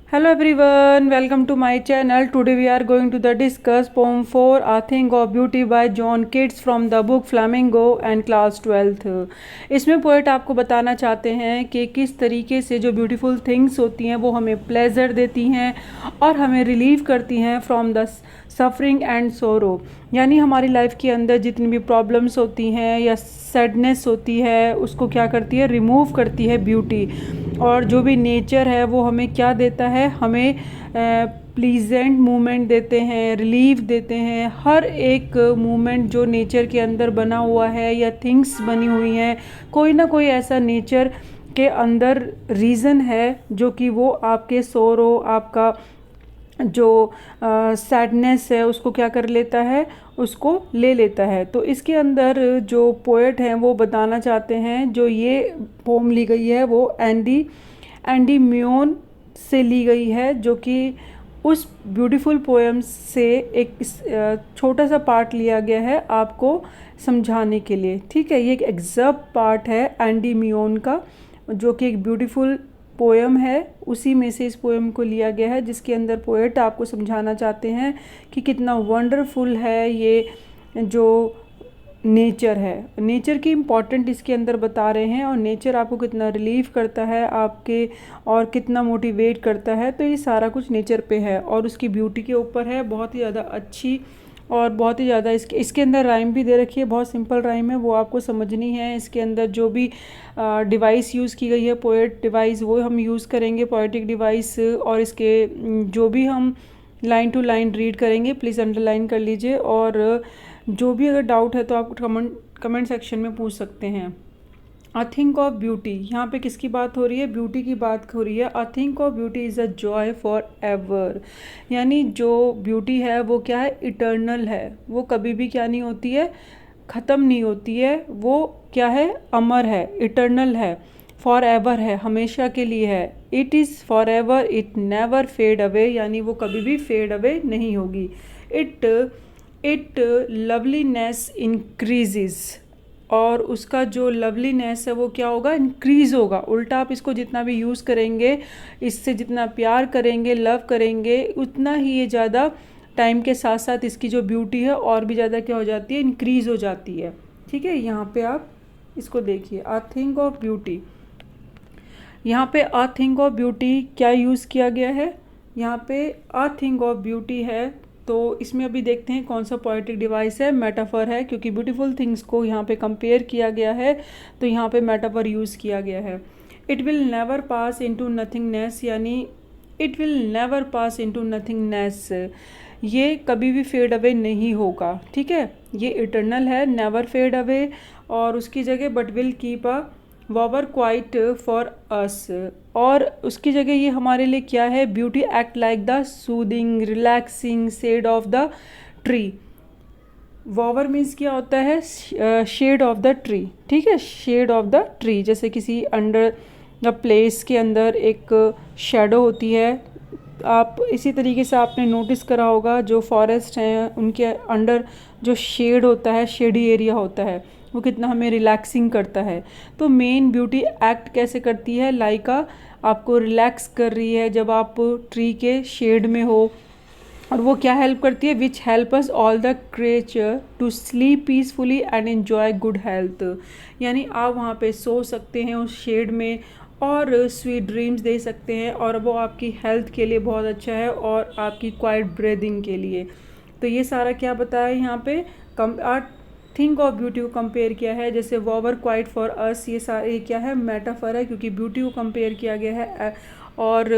Hello everyone, welcome to my channel. Today we are going to discuss poem 4 A Thing of Beauty by John Keats from the book Flamingo and class 12th। इसमें poet आपको बताना चाहते हैं कि किस तरीके से जो ब्यूटीफुल थिंग्स होती हैं वो हमें प्लेजर देती हैं और हमें रिलीव करती हैं फ्रॉम द सफरिंग एंड सोरो। यानी हमारी लाइफ के अंदर जितनी भी प्रॉब्लम्स होती हैं या सैडनेस होती है उसको क्या करती है, रिमूव करती है ब्यूटी। और जो भी नेचर है वो हमें क्या देता है, हमें प्लीजेंट मोमेंट देते हैं, रिलीफ देते हैं। हर एक मोमेंट जो नेचर के अंदर बना हुआ है या थिंग्स बनी हुई हैं, कोई ना कोई ऐसा नेचर के अंदर रीज़न है जो कि वो आपके सोरो, आपका जो सैडनेस है उसको क्या कर लेता है, उसको ले लेता है। तो इसके अंदर जो पोएट हैं वो बताना चाहते हैं, जो ये पोम ली गई है वो एंडी म्यून से ली गई है, जो कि उस ब्यूटीफुल पोएम से एक छोटा सा पार्ट लिया गया है आपको समझाने के लिए। ठीक है, ये एक एग्जर्प पार्ट है एंडी म्यून का, जो कि एक ब्यूटीफुल पोएम है, उसी में से इस पोएम को लिया गया है, जिसके अंदर पोएट आपको समझाना चाहते हैं कि कितना वंडरफुल है ये जो नेचर है। नेचर की इम्पॉर्टेंट इसके अंदर बता रहे हैं और नेचर आपको कितना रिलीफ करता है आपके और कितना मोटिवेट करता है। तो ये सारा कुछ नेचर पे है और उसकी ब्यूटी के ऊपर है, बहुत ही ज़्यादा अच्छी और बहुत ही ज़्यादा इसके अंदर राइम भी दे रखी है, बहुत सिंपल राइम है, वो आपको समझनी है। इसके अंदर जो भी डिवाइस यूज़ की गई है, पोएट डिवाइस, वो हम यूज़ करेंगे, पोएटिक डिवाइस। और इसके जो भी हम लाइन टू लाइन रीड करेंगे, प्लीज़ अंडरलाइन कर लीजिए। और जो भी अगर डाउट है तो आप कमेंट सेक्शन में पूछ सकते हैं। अ थिंक ऑफ ब्यूटी, यहाँ पे किसकी बात हो रही है, ब्यूटी की बात हो रही है। A thing of beauty is a joy forever, यानी जो ब्यूटी है वो क्या है, इटर्नल है, वो कभी भी क्या नहीं होती है, ख़त्म नहीं होती है, वो क्या है, अमर है, इटर्नल है, फॉर एवर है, हमेशा के लिए है। It is forever, it never fade away, यानी वो कभी भी फेड अवे नहीं होगी। इट लवलीनेस इंक्रीजेज, और उसका जो लवलीनेस है वो क्या होगा, इंक्रीज़ होगा। उल्टा आप इसको जितना भी यूज़ करेंगे, इससे जितना प्यार करेंगे, लव करेंगे, उतना ही ये ज़्यादा टाइम के साथ साथ इसकी जो ब्यूटी है और भी ज़्यादा क्या हो जाती है, इंक्रीज़ हो जाती है। ठीक है, यहाँ पे आप इसको देखिए, अ थिंग ऑफ ब्यूटी। यहाँ पे अ थिंग ऑफ ब्यूटी क्या यूज़ किया गया है, यहाँ पे अ थिंग ऑफ ब्यूटी है। तो इसमें अभी देखते हैं कौन सा पोएटिक डिवाइस है, मेटाफर है, क्योंकि ब्यूटीफुल थिंग्स को यहाँ पे कंपेयर किया गया है, तो यहाँ पे मेटाफर यूज़ किया गया है। It will never pass into nothingness, यानी it will never pass into nothingness, ये कभी भी फेड अवे नहीं होगा। ठीक है, ये इटर्नल है, नेवर फेड अवे, और उसकी जगह but will keep a bower quiet for us, और उसकी जगह ये हमारे लिए क्या है, beauty act like the soothing relaxing shade of the tree. Bower means क्या होता है, शेड ऑफ द ट्री। ठीक है, शेड ऑफ द ट्री, जैसे किसी अंडर द प्लेस के अंदर एक शेडो होती है। आप इसी तरीके से आपने नोटिस करा होगा, जो फॉरेस्ट हैं उनके अंडर जो शेड होता है, शेडी एरिया होता है, वो कितना हमें रिलैक्सिंग करता है। तो मेन ब्यूटी एक्ट कैसे करती है, लाइक आपको रिलैक्स कर रही है जब आप ट्री के शेड में हो। और वो क्या हेल्प करती है, which help us all the creature to sleep peacefully and enjoy good health, यानी आप वहाँ पे सो सकते हैं उस शेड में और स्वीट ड्रीम्स दे सकते हैं, और वो आपकी हेल्थ के लिए बहुत अच्छा है और आपकी क्वाइट ब्रीदिंग के लिए। तो ये सारा क्या बताया यहाँ पे, थिंक ऑफ ब्यूटी को कंपेयर किया है, जैसे वॉवर क्वाइट फॉर अस, ये सारे क्या है, मेटाफर है, क्योंकि ब्यूटी को कंपेयर किया गया है। और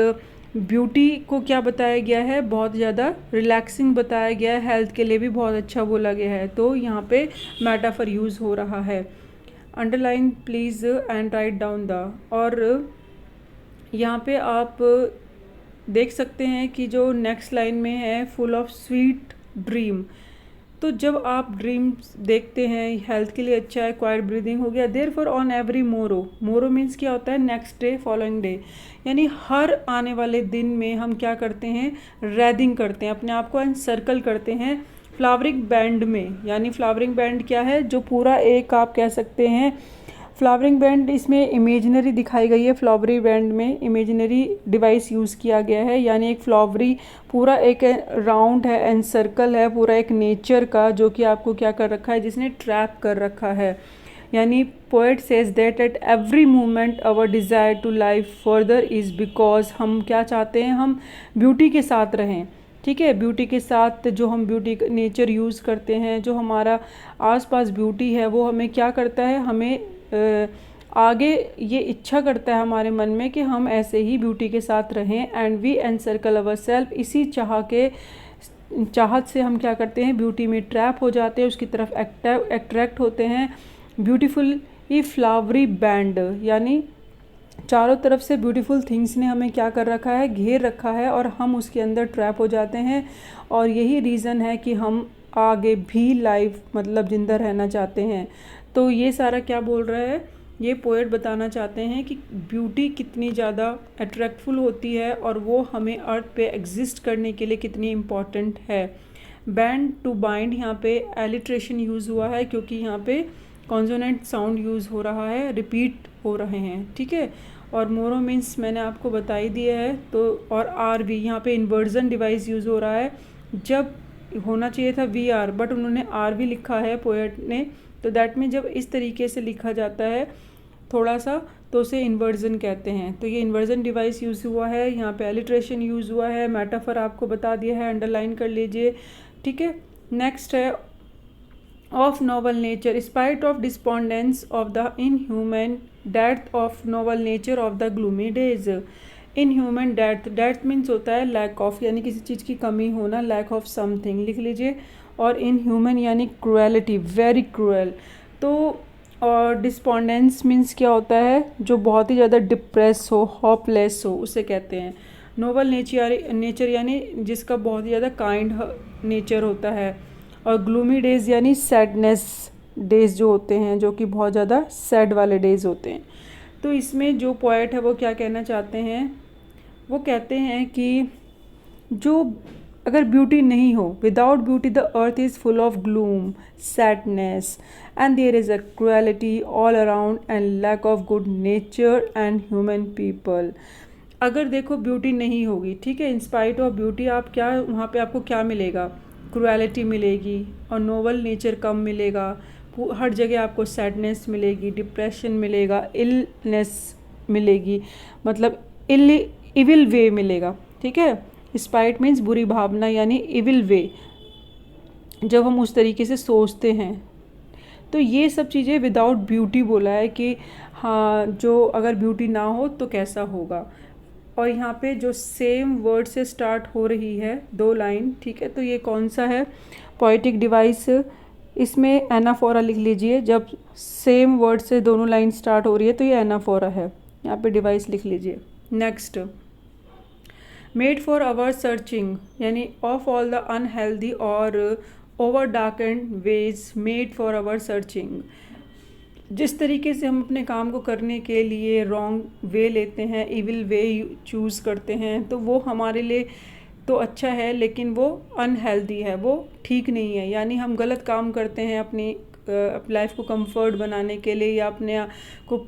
ब्यूटी को क्या बताया गया है, बहुत ज़्यादा रिलैक्सिंग बताया गया है, हेल्थ के लिए भी बहुत अच्छा बोला गया है। तो यहाँ पे मेटाफर यूज़ हो रहा है। Underline please and write down the, और यहाँ पे आप देख सकते हैं कि जो नेक्स्ट लाइन में है, फुल ऑफ स्वीट ड्रीम। तो जब आप ड्रीम्स देखते हैं, हेल्थ के लिए अच्छा है, क्वाइट ब्रीदिंग हो गया। Therefore on every morrow means क्या होता है, नेक्स्ट डे, फॉलोइंग डे, यानी हर आने वाले दिन में हम क्या करते हैं, रैदिंग करते हैं, अपने आप को एनसर्कल करते हैं फ्लावरिंग बैंड में। यानी फ्लावरिंग बैंड क्या है, जो पूरा एक आप कह सकते हैं फ्लावरिंग बैंड इसमें इमेजिनरी दिखाई गई है। फ्लावरी बैंड में इमेजिनरी डिवाइस यूज़ किया गया है, यानी एक फ्लावरी पूरा एक राउंड है एंड सर्कल है, पूरा एक नेचर का, जो कि आपको क्या कर रखा है, जिसने ट्रैप कर रखा है। यानी poet says that at every moment our desire to life further is because हम क्या चाहते हैं, हम ब्यूटी के साथ रहें। ठीक है, ब्यूटी के साथ जो हम ब्यूटी नेचर यूज़ करते हैं, जो हमारा आसपास ब्यूटी है, वो हमें क्या करता है, हमें आगे ये इच्छा करता है हमारे मन में कि हम ऐसे ही ब्यूटी के साथ रहें। And we encircle our self, इसी चाहत से हम क्या करते हैं, ब्यूटी में ट्रैप हो जाते हैं, उसकी तरफ अट्रैक्ट होते हैं। ब्यूटीफुल ये फ्लावरी बैंड, यानी चारों तरफ से ब्यूटीफुल थिंग्स ने हमें क्या कर रखा है, घेर रखा है, और हम उसके अंदर ट्रैप हो जाते हैं। और यही रीज़न है कि हम आगे भी लाइफ मतलब ज़िंदा रहना चाहते हैं। तो ये सारा क्या बोल रहा है, ये पोएट बताना चाहते हैं कि ब्यूटी कितनी ज़्यादा अट्रैक्टफुल होती है और वो हमें अर्थ पे एग्जिस्ट करने के लिए कितनी इम्पॉर्टेंट है। बैंड टू बाइंड, यहाँ पे एलिट्रेशन यूज़ हुआ है क्योंकि यहाँ पे कॉन्सोनेंट साउंड यूज़ हो रहा है, रिपीट हो रहे हैं। ठीक है, और मोरो मीन्स मैंने आपको बता ही दिया है। तो और आर वी, यहाँ पे इन्वर्जन डिवाइस यूज़ हो रहा है, जब होना चाहिए था वी आर, बट उन्होंने आर वी लिखा है पोएट ने। तो दैट में जब इस तरीके से लिखा जाता है थोड़ा सा, तो उसे इन्वर्जन कहते हैं। तो ये इन्वर्जन डिवाइस यूज़ हुआ है, यहाँ पे एलिट्रेशन यूज़ हुआ है, मेटाफर आपको बता दिया है, अंडरलाइन कर लीजिए। ठीक है, नेक्स्ट है of noble nature, spite of despondence of the inhuman death of noble nature of the gloomy days। inhuman death means होता है lack of, यानी किसी चीज़ की कमी होना, lack of something लिख लीजिए। और inhuman यानी cruelty, very cruel। तो और डिस्पोंडेंस मीन्स क्या होता है, जो बहुत ही ज़्यादा डिप्रेस हो, होपलेस हो, उसे कहते हैं। नोबल नेचर यानी जिसका बहुत ही ज़्यादा काइंड नेचर होता है। और ग्लूमी डेज़ यानी सैडनेस डेज़ जो होते हैं, जो कि बहुत ज़्यादा सैड वाले डेज़ होते हैं। तो इसमें जो पोएट है वो क्या कहना चाहते हैं, वो कहते हैं कि जो अगर ब्यूटी नहीं हो, without beauty the earth is full of gloom, sadness and there is a cruelty all around and lack of good nature and human people. अगर देखो ब्यूटी नहीं होगी, ठीक है, इंस्पाइट ऑफ ब्यूटी आप क्या, वहाँ पे आपको क्या मिलेगा, क्रुएलिटी मिलेगी और नोबल नेचर कम मिलेगा। हर जगह आपको सैडनेस मिलेगी, डिप्रेशन मिलेगा, इलनेस मिलेगी, मतलब इविल वे मिलेगा। ठीक है, स्पाइट मीन्स बुरी भावना, यानी इविल वे, जब हम उस तरीके से सोचते हैं। तो ये सब चीज़ें विदाउट ब्यूटी बोला है कि हाँ, जो अगर ब्यूटी ना हो तो कैसा होगा। और यहाँ पे जो सेम वर्ड से स्टार्ट हो रही है 2 लाइन, ठीक है, तो ये कौन सा है, पोएटिक डिवाइस। इसमें एनाफोरा लिख लीजिए, जब सेम वर्ड से दोनों लाइन स्टार्ट हो रही है तो ये एनाफोरा है, यहाँ पे डिवाइस लिख लीजिए। Next, made for our searching, यानी ऑफ ऑल द अनहेल्दी और over darkened ways made for our searching. जिस तरीके से हम अपने काम को करने के लिए रॉन्ग वे लेते हैं, इविल वे चूज़ करते हैं, तो वो हमारे लिए तो अच्छा है लेकिन वो अनहेल्दी है, वो ठीक नहीं है। यानी हम गलत काम करते हैं अपनी लाइफ को कंफर्ट बनाने के लिए या अपने को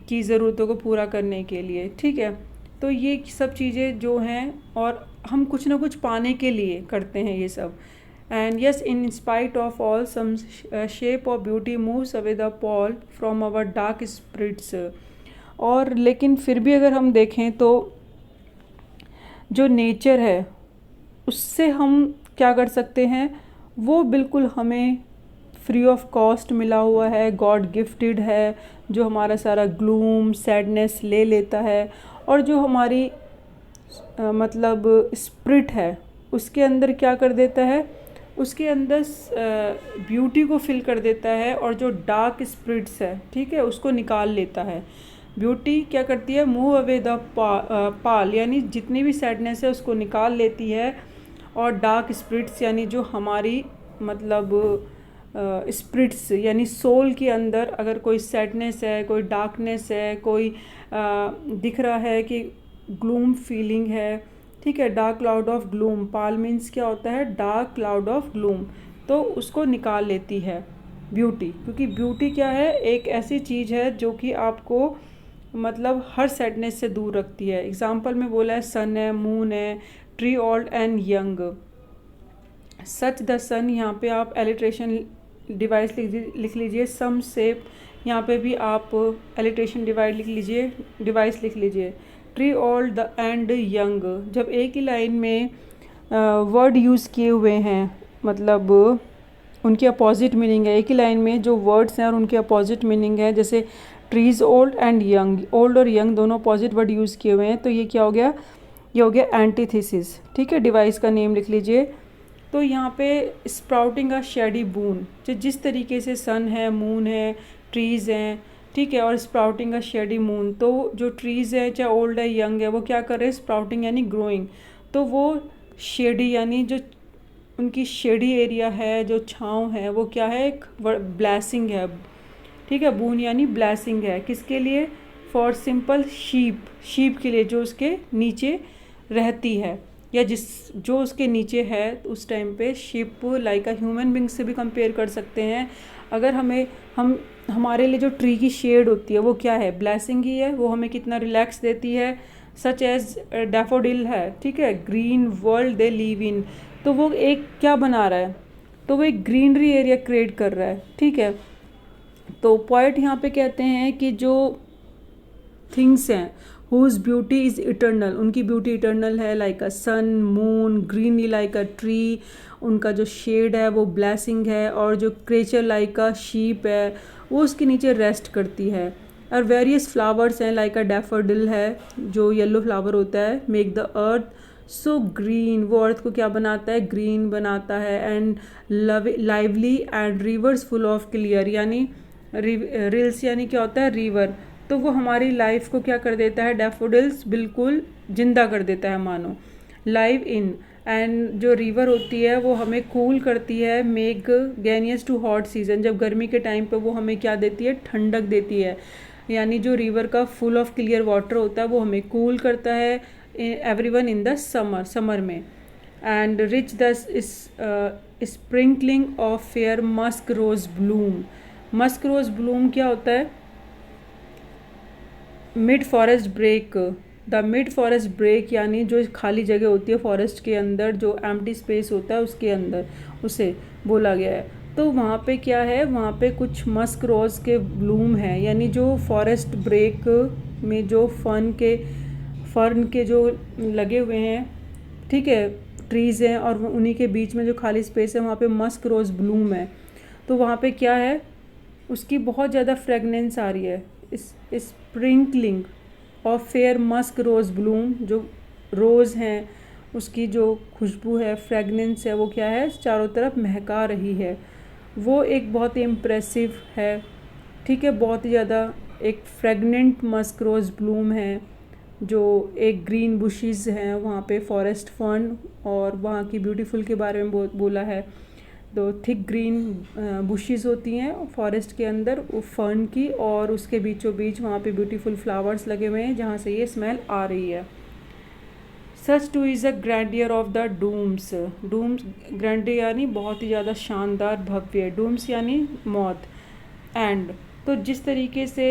की ज़रूरतों को पूरा करने के लिए। ठीक है, तो ये सब चीज़ें जो हैं, और हम कुछ ना कुछ पाने के लिए करते हैं ये सब। And yes, in spite of all, some shape of beauty moves away the pall from our dark spirits। और लेकिन फिर भी अगर हम देखें तो जो नेचर है उससे हम क्या कर सकते हैं, वो बिल्कुल हमें फ्री ऑफ कॉस्ट मिला हुआ है, गॉड गिफ्टेड है, जो हमारा सारा ग्लूम सैडनेस ले लेता है, और जो हमारी मतलब स्पिरिट है उसके अंदर क्या कर देता है, उसके अंदर ब्यूटी को फिल कर देता है, और जो डार्क स्पिरिट्स है, ठीक है, उसको निकाल लेता है। ब्यूटी क्या करती है, मूव अवे द पाल, यानी जितनी भी सैडनेस है उसको निकाल लेती है। और डार्क स्पिरिट्स यानी जो हमारी मतलब स्पिरिट्स यानी सोल के अंदर अगर कोई सैडनेस है, कोई डार्कनेस है, कोई दिख रहा है कि ग्लूम फीलिंग है, ठीक है, dark cloud of gloom, Pal means क्या होता है, डार्क क्लाउड ऑफ ग्लूम, तो उसको निकाल लेती है। ब्यूटी, क्योंकि ब्यूटी क्या है, एक ऐसी चीज़ है जो कि आपको मतलब हर सैडनेस से दूर रखती है। एग्जाम्पल में बोला है सन है, मून है, tree old and young. Such the sun, यहाँ पे आप एलिट्रेशन डिवाइस लिख लीजिए। सम सेप, यहाँ पे भी आप एलिट्रेशन डिवाइस लिख लीजिए। Tree old the end young, जब एक ही लाइन में वर्ड यूज़ किए हुए हैं, मतलब उनकी अपोजिट मीनिंग है। एक ही लाइन में जो वर्ड्स हैं और उनके अपोजिट मीनिंग है, जैसे trees old and young, old और यंग दोनों अपोजिट वर्ड यूज़ किए हुए हैं, तो ये क्या हो गया, ये हो गया एंटीथेसिस। ठीक है, डिवाइस का नेम लिख लीजिए। तो यहाँ पे स्प्राउटिंग अ शेडी बून, जो जिस तरीके से सन है, मून है, ट्रीज़ हैं, ठीक है, और स्प्राउटिंग अ शेडी मून, तो जो ट्रीज़ हैं चाहे ओल्ड है यंग है, वो क्या कर रहे हैं, स्प्राउटिंग यानी ग्रोइंग। तो वो शेडी यानी जो उनकी शेडी एरिया है, जो छाँव है, वो क्या है, एक ब्लेसिंग है। ठीक है, बून यानी ब्लेसिंग है, किसके लिए, फॉर सिंपल शीप के लिए, जो उसके नीचे रहती है या जो उसके नीचे है उस टाइम पे। Sheep like a human being से भी कंपेयर कर सकते हैं। अगर हमारे लिए जो ट्री की शेड होती है वो क्या है, ब्लेसिंग ही है, वो हमें कितना रिलैक्स देती है। सच एज डैफोडिल है, ठीक है, green world they live in, तो वो एक क्या बना रहा है, तो वो एक ग्रीनरी एरिया क्रिएट कर रहा है। ठीक है, तो पॉइंट यहाँ पे कहते हैं कि जो थिंग्स हैं हुज ब्यूटी इज़ इटर्नल, उनकी ब्यूटी इटर्नल है, like a sun, moon, greenery like a tree, उनका जो शेड है वो ब्लेसिंग है, और जो क्रेचर लाइक अ शीप है वो उसके नीचे रेस्ट करती है। और वेरियस फ्लावर्स हैं, लाइक अ डैफोडिल है जो येलो फ्लावर होता है, make the earth so green, वो अर्थ को क्या बनाता है, ग्रीन बनाता है, and lively and reverse full of clear, यानी रिल्स यानी क्या होता है, रिवर, तो वो हमारी लाइफ को क्या कर देता है, डैफोडिल्स बिल्कुल जिंदा कर देता है मानो, लाइव इन। एंड जो रिवर होती है वो हमें कूल करती है, मेक गैनियस टू हॉट सीजन, जब गर्मी के टाइम पे वो हमें क्या देती है, ठंडक देती है, यानी जो रिवर का फुल ऑफ क्लियर वाटर होता है वो हमें कूल करता है एवरीवन इन द समर में। And rich the sprinkling of fair musk rose bloom, musk rose bloom क्या होता है, mid forest brake, the mid forest brake यानी जो खाली जगह होती है फॉरेस्ट के अंदर, जो एम्प्टी स्पेस होता है उसके अंदर, उसे बोला गया है। तो वहाँ पे क्या है, वहाँ पे कुछ मस्क रोज के ब्लूम है, यानी जो फॉरेस्ट ब्रेक में जो फर्न के जो लगे हुए हैं, ठीक है, ट्रीज़ हैं, और उन्हीं के बीच में जो खाली स्पेस है वहाँ पे मस्क रोज ब्लूम है। तो वहाँ पे क्या है, उसकी बहुत ज़्यादा फ्रेगनेंस आ रही है, sprinkling of fair musk rose bloom, जो रोज़ हैं उसकी जो खुशबू है, फ्रेगनेंस है, वो क्या है, चारों तरफ महका रही है, वो एक बहुत ही इम्प्रेसिव है। ठीक है, बहुत ही ज़्यादा एक फ्रेगनेंट मस्क रोज़ ब्लूम है, जो एक ग्रीन बुशेस हैं वहाँ पे, फॉरेस्ट फर्न, और वहाँ की ब्यूटीफुल के बारे में बोला है। तो थिक ग्रीन बुशेस होती हैं फॉरेस्ट के अंदर फर्न की, और उसके बीचों बीच वहाँ पे ब्यूटीफुल फ्लावर्स लगे हुए हैं जहाँ से ये स्मेल आ रही है। Such too is a grandeur of the dooms, dooms grandeur यानी बहुत ही ज़्यादा शानदार भव्य, डूम्स यानी मौत, एंड तो जिस तरीके से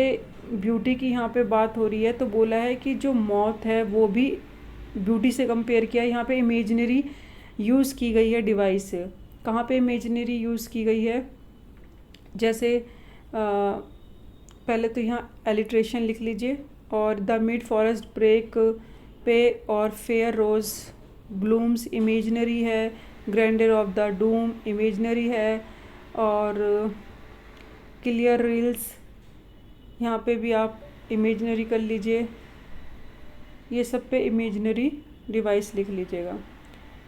ब्यूटी की यहाँ पे बात हो रही है, तो बोला है कि जो मौत है वो भी ब्यूटी से कंपेयर किया है। यहाँ पे इमेजिनरी यूज़ की गई है डिवाइस, कहाँ पे इमेजिनरी यूज़ की गई है, जैसे पहले तो यहाँ एलिट्रेशन लिख लीजिए, और द मिड फॉरेस्ट ब्रेक पे और फेयर रोज ब्लूम्स इमेजिनरी है, grandeur of the doom imaginary है, और क्लियर रील्स यहाँ पे भी आप इमेजिनरी कर लीजिए, ये सब पे इमेजिनरी डिवाइस लिख लीजिएगा।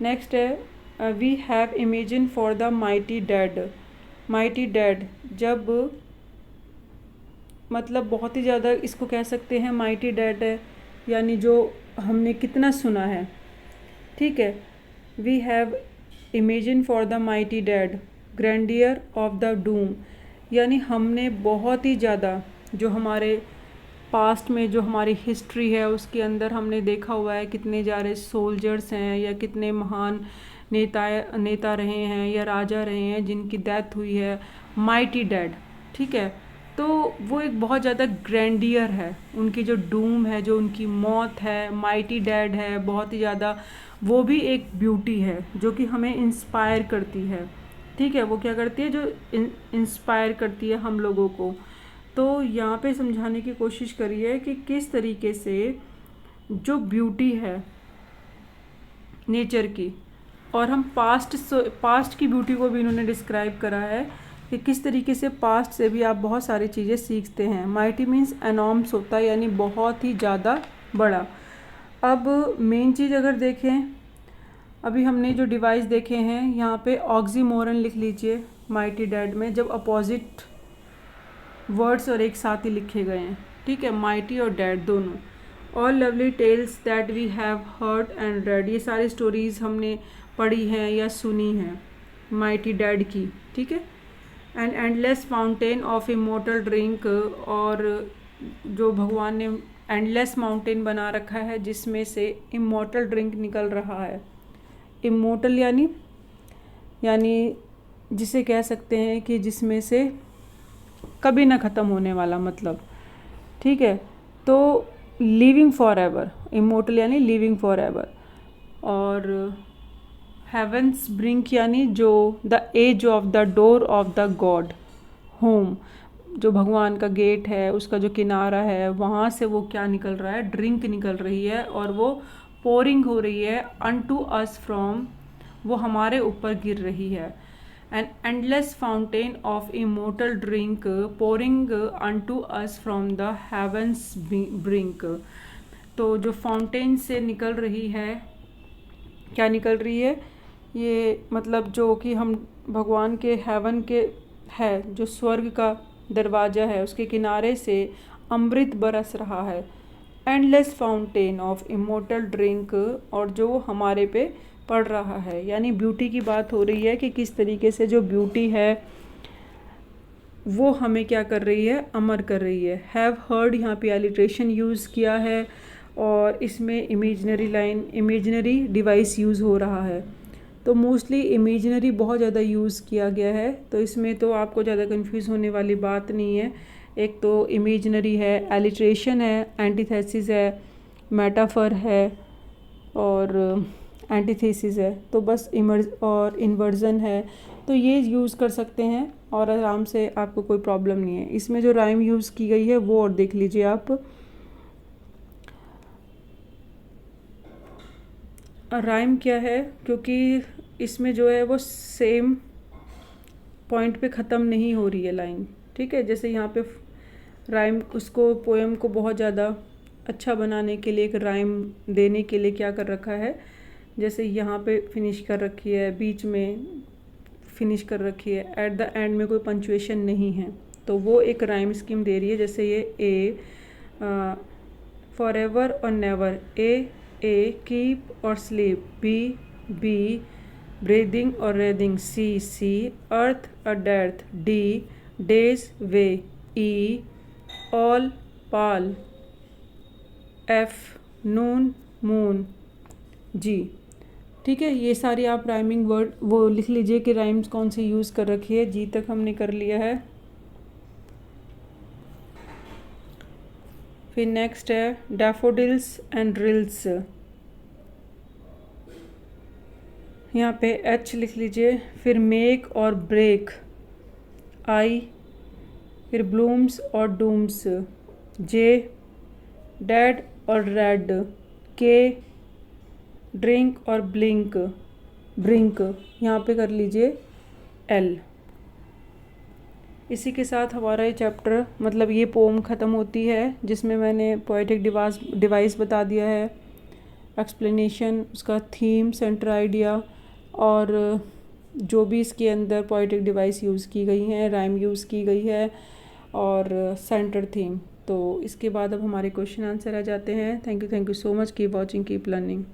नेक्स्ट है we have imagine for the mighty dead, mighty dead जब मतलब बहुत ही ज़्यादा इसको कह सकते हैं माइटी डेड है, यानी जो हमने कितना सुना है। ठीक है, we have imagine for the mighty dead grandeur of the doom, यानी हमने बहुत ही ज़्यादा जो हमारे पास्ट में जो हमारी हिस्ट्री है उसके अंदर हमने देखा हुआ है कितने ज़्यादा सोल्जर्स हैं या कितने महान नेता रहे हैं या राजा रहे हैं जिनकी डेथ हुई है, माइटी डेड, ठीक है। तो वो एक बहुत ज़्यादा ग्रैंडियर है, उनकी जो डूम है, जो उनकी मौत है, माइटी डेड है, बहुत ही ज़्यादा, वो भी एक ब्यूटी है जो कि हमें इंस्पायर करती है, ठीक है। वो क्या करती है, जो इंस्पायर करती है हम लोगों को। तो यहाँ पे समझाने की कोशिश करिए कि किस तरीके से जो ब्यूटी है नेचर की, और हम पास्ट की ब्यूटी को भी इन्होंने डिस्क्राइब करा है कि किस तरीके से पास्ट से भी आप बहुत सारी चीज़ें सीखते हैं। माइटी मीन्स एनॉर्म्स होता है, यानी बहुत ही ज़्यादा बड़ा। अब मेन चीज़ अगर देखें, अभी हमने जो डिवाइस देखे हैं यहाँ पे ऑक्सीमोरन लिख लीजिए माइटी डेड में, जब अपोजिट वर्ड्स और एक साथ ही लिखे गए हैं, ठीक है, माइटी और डेड दोनों। All lovely tales that we have heard and read, ये सारी स्टोरीज़ हमने पढ़ी हैं या सुनी हैं माइटी डेड की, ठीक है। And endless fountain of immortal drink, और जो भगवान ने एंडलेस माउंटेन बना रखा है जिसमें से इमोर्टल ड्रिंक निकल रहा है। इमोर्टल यानी जिसे कह सकते हैं कि जिसमें से कभी ना ख़त्म होने वाला, मतलब, ठीक है। तो लिविंग फॉर एवर, इमोर्टल यानी लिविंग फॉर एवर। और हेवंस ब्रिंक यानी जो the edge of the door of the god home, जो भगवान का गेट है उसका जो किनारा है वहाँ से वो क्या निकल रहा है, ड्रिंक निकल रही है, और वो पोरिंग हो रही है अनटू अस फ्रॉम, वो हमारे ऊपर गिर रही है। An endless fountain of immortal drink pouring unto us from the heaven's brink. तो जो फाउंटेन से निकल रही है, क्या निकल रही है, ये मतलब जो कि हम भगवान के हेवन के है, जो स्वर्ग का दरवाज़ा है उसके किनारे से अमृत बरस रहा है। Endless fountain of immortal drink, और जो हमारे पे पड़ रहा है, यानी ब्यूटी की बात हो रही है कि किस तरीके से जो ब्यूटी है वो हमें क्या कर रही है, अमर कर रही है। हैव हर्ड यहाँ पे एलिट्रेशन यूज़ किया है, और इसमें इमेजनरी डिवाइस यूज़ हो रहा है। तो मोस्टली इमेजनरी बहुत ज़्यादा यूज़ किया गया है, तो इसमें तो आपको ज़्यादा कंफ्यूज होने वाली बात नहीं है। एक तो इमेजनरी है, एलिट्रेशन है, एंटीथेसिस है, मेटाफर है, और एंटीथेसिस है, तो बस और इन्वर्जन है। तो ये यूज़ कर सकते हैं और आराम से, आपको कोई प्रॉब्लम नहीं है। इसमें जो राइम यूज़ की गई है वो और देख लीजिए आप। राइम क्या है, क्योंकि इसमें जो है वो सेम पॉइंट पे ख़त्म नहीं हो रही है लाइन, ठीक है। जैसे यहाँ पे राइम, उसको पोएम को बहुत ज़्यादा अच्छा बनाने के लिए, एक राइम देने के लिए क्या कर रखा है, जैसे यहाँ पे फिनिश कर रखी है, बीच में फिनिश कर रखी है, एट द एंड में कोई पंचुएशन नहीं है, तो वो एक राइम स्कीम दे रही है। जैसे ये ए फॉर एवर और नेवर, ए कीप और स्लीप, बी ब्रीदिंग और रेदिंग, सी अर्थ और डेथ, डी डेज वे, ई ऑल पाल, एफ नून मून, जी, ठीक है। ये सारी आप राइमिंग वर्ड वो लिख लीजिए कि राइम्स कौन सी यूज़ कर रखी है। जी तक हमने कर लिया है। फिर नेक्स्ट है डैफोडिल्स एंड रिल्स, यहाँ पे एच लिख लीजिए। फिर मेक और ब्रेक, आई। फिर ब्लूम्स और डूम्स, जे। डेड और रेड, के। ड्रिंक और ब्रिंक, यहाँ पे कर लीजिए एल। इसी के साथ हमारा ये चैप्टर, मतलब ये पोम ख़त्म होती है, जिसमें मैंने पोएटिक डिवाइस बता दिया है, एक्सप्लेनेशन, उसका थीम, सेंटर आइडिया, और जो भी इसके अंदर पोएटिक डिवाइस यूज़ की गई हैं, राइम यूज़ की गई है, और सेंटर थीम। तो इसके बाद अब हमारे क्वेश्चन आंसर आ जाते हैं। Thank you so much, keep watching, keep learning.